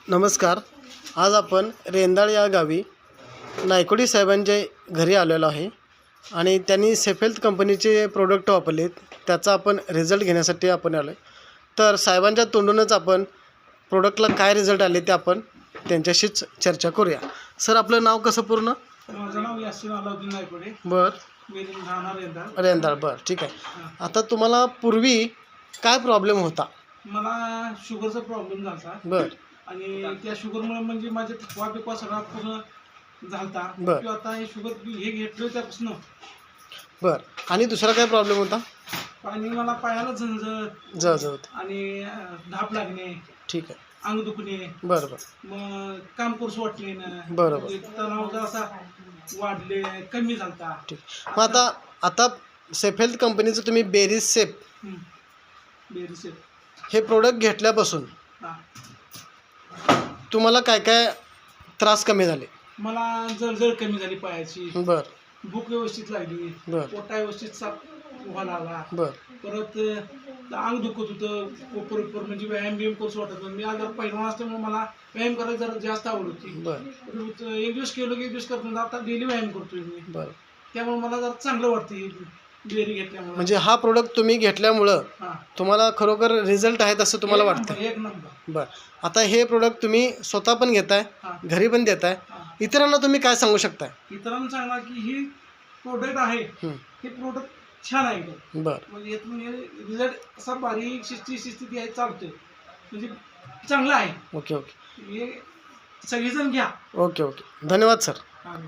नमस्कार. आज आपण रेंदाळ या गावी नायकोडी साहेबांच्या घरी आलेलो आहे आणि त्यांनी सेफेल्थ कंपनीचे प्रोडक्ट वापरलेत. त्याचा आपण रिझल्ट घेण्यासाठी आपण आलो आहे. तर साहेबांच्या तोंडूनच आपण प्रोडक्टला काय रिझल्ट आले ते आपण त्यांच्याशीच चर्चा करूया. सर, आपलं नाव कसं पूर्ण? माझं नाव यासिन अलाउद्दीन नायकोडे. बरं. मी राहणार रेंदाळ. रेंदाळ. बरं, ठीक आहे. आता तुम्हाला पूर्वी काय प्रॉब्लेम होता? मला शुगरचा प्रॉब्लेम झाला बरं आणि त्या शुगरमुळे म्हणजे माझे थकवा बिकवा सगळा पूर्ण झालता. बरं. किंवा आता हे शुगर हे घेतलं त्यापासून बरं. आणि दुसरा काय प्रॉब्लेम होता? आणि मला पायाला झंझट जळजळ होते. आणि धाप लागणे, ठीक आहे. अंग दुखणे, बरं बरं मग काम करूच वाटले ना. बरोबर. म्हणजे तणाव जरासा वाढले, कमी झालता. ठीक. मग आता आता सेफेल्थ कंपनीचं तुम्ही बेरीज सेफ बेरीज हे प्रोडक्ट घेतल्यापासून तुम्हाला काय काय त्रास कमी झाले? मला जळजळ कमी झाली पायाची, बरं भूक व्यवस्थित लागली, बरं पोटा व्यवस्थित साफ व्हायला लागला. बरं परत अंग दुखत होतं, कोपर म्हणजे व्यायाम बियाम करूच वाटत नाही. मी आज पहिलवान असल्यामुळे मला व्यायाम करायला जरा जास्त आवड होती. बरं एक दिवस केलो की एक दिवस करतो, आता डेली व्यायाम करतोय मी. बरं. त्यामुळे मला जरा चांगलं वाटतं बेरी घेतल्यामुळे. म्हणजे हा प्रोडक्ट तुम्ही घेतल्यामुळं हां, तुम्हाला खरोखर रिझल्ट आहेत असं तुम्हाला एक वाटतं? नंबर, एक नंबर. बरं. आता हे प्रोडक्ट तुम्ही स्वतः पण घेताय, हां, घरी पण देताय, हां. इतरांना तुम्ही काय सांगू शकताय? इतरांना सांगणार की ही प्रोडक्ट आहे, हे प्रोडक्ट छान आहे एकदम. बरं. म्हणजे यातून रिझल्ट असा बारीक शिस्ती आहे, चालतोय म्हणजे चांगला आहे. ओके ओके हे सगळेजण घ्या. Okay okay. धन्यवाद सर. हां.